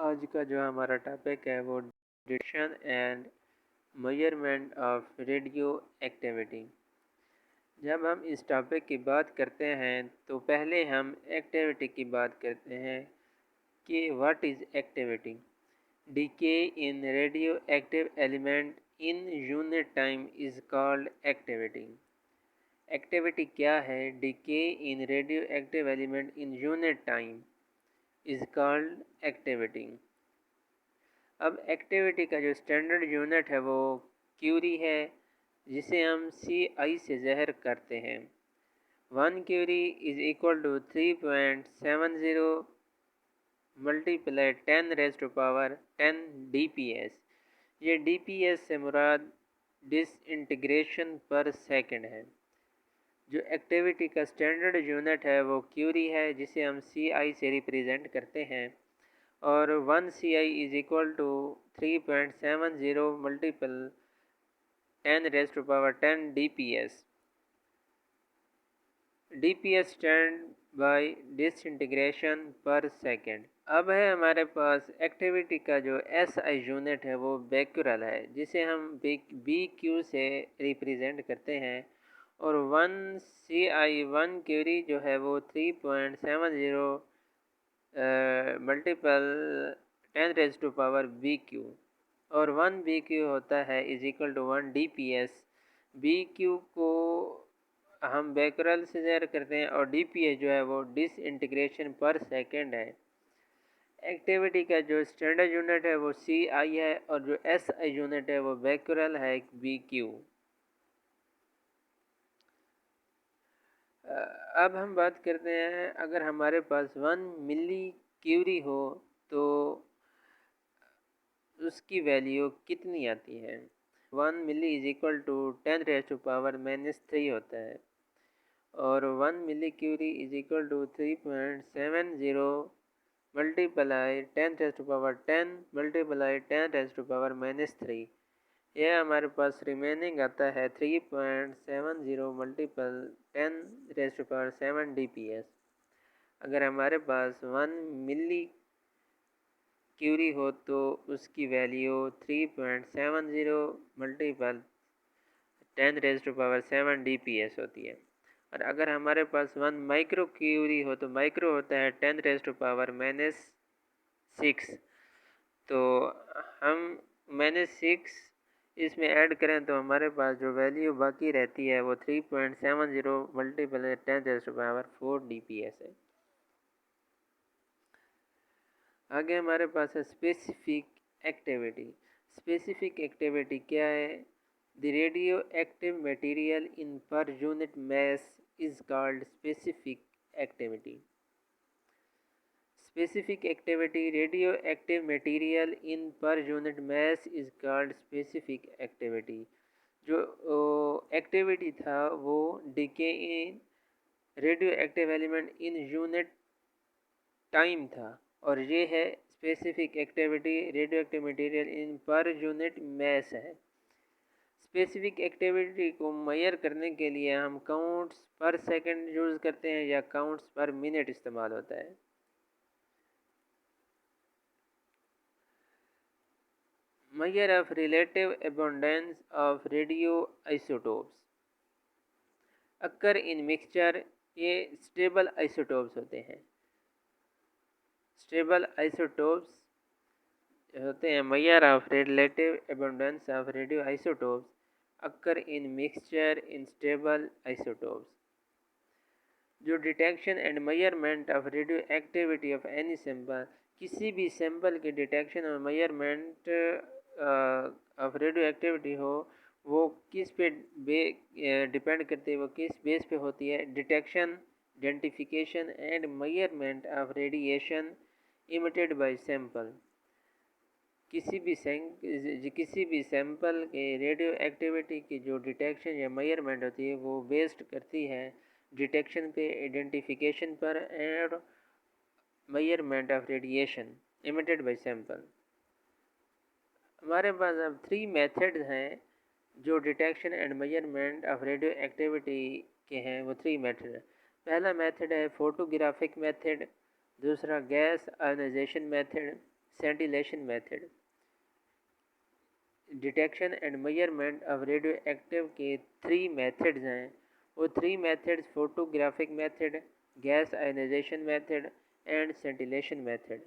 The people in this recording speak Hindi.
आज का जो हमारा टॉपिक है वो detection and measurement of radio activity. जब हम इस टॉपिक की बात करते हैं तो पहले हम एक्टिविटी की बात करते हैं कि what is activity. Decay in radioactive element in unit time is called activity. Activity क्या है? Decay in radioactive element in unit time is called activity. अब एक्टिविटी का जो स्टैंडर्ड यूनिट है वो क्यूरी है, जिसे हम CI से ज़हर करते हैं। 1 curie is equal to 3.70 multiply 10⁻10 DPS। ये DPS से मुराद डिसइंटीग्रेशन पर सेकंड है। जो एक्टिविटी का स्टैंडर्ड यूनिट है वो क्यूरी है, जिसे हम CI से रिप्रेजेंट करते हैं। और 1 CI is equal to 3.70 multiple 10⁻10 DPS। DPS stand by disintegration per second. अब है हमारे पास एक्टिविटी का जो SI यूनिट है वो बेक्यूरल है, जिसे हम BQ से रिप्रेजेंट करते हैं। और 1 क्यूरी जो है वो 3.70 मल्टीपल 10⁻BQ। और 1 BQ होता है is equal to 1 DPS। BQ को हम बेकरल से ज़हर करते हैं और DPS जो है वो डिसइंटीग्रेशन पर सेकंड है। एक्टिविटी का जो स्टैंडर्ड यूनिट है वो CI है और जो SI यूनिट है वो बेकरल है BQ। अब हम बात करते हैं, अगर हमारे पास 1 मिली क्यूरी हो तो उसकी वैल्यू कितनी आती है? 1 मिली इज इक्वल टू 10⁻³ होता है। और 1 millicurie is equal to 3.70 multiply 10⁻10 multiply 10⁻³ यह हमारे पास रिमेनिंग आता है 3.70 मल्टीपल 10⁻7 DPS। अगर हमारे पास 1 मिली क्यूरी हो तो उसकी वैल्यू 3.70 मल्टीपल 10⁻7 DPS होती है। और अगर हमारे पास 1 माइक्रो क्यूरी हो तो माइक्रो होता है 10⁻6। तो हम -6 इसमें ऐड करें तो हमारे पास जो वैल्यू बाकी रहती है वो 3.70 मल्टीपल 10⁻4 DPS है। आगे हमारे पास है स्पेसिफिक एक्टिविटी। स्पेसिफिक एक्टिविटी क्या है? The radio active material in per unit mass is called specific activity. Specific activity radioactive material in per unit mass is called specific activity. जो एक्टिविटी था वो decay in radioactive element in unit time था, और ये है specific activity radioactive material in per unit mass है। स्पेसिफिक एक्टिविटी को मेजर करने के लिए हम काउंट्स पर सेकंड यूज़ करते हैं या काउंट्स पर मिनट इस्तेमाल होता है। Measure of relative abundance of radioisotopes occur in mixture. ये स्टेबल आइसोटोप्स होते हैं। स्टेबल आइसोटोप्स होते हैं measure of relative abundance of radioisotopes occur in mixture in stable isotopes. जो detection and measurement of radioactivity of any sample, किसी भी सैंपल के डिटेक्शन और मेजरमेंट ऑफ रेडियो एक्टिविटी हो वो किस पे डिपेंड करती है, वो किस बेस पे होती है? Detection, identification and measurement of radiation emitted by sample. किसी भी सैंपल के रेडियो एक्टिविटी की जो डिटेक्शन या मेजरमेंट होती है वो बेस्ड करती है डिटेक्शन पे, आइडेंटिफिकेशन पर and measurement of radiation emitted by sample. हमारे पास अब 3 मेथड्स हैं जो detection and measurement of radioactivity के हैं। वो 3 मेथड है। पहला मेथड है फोटोग्राफिक मेथड, दूसरा gas ionisation method scintillation method. Detection and measurement of radioactive के 3 मेथड्स हैं। वो 3 methods photographic method, gas ionisation method and scintillation method.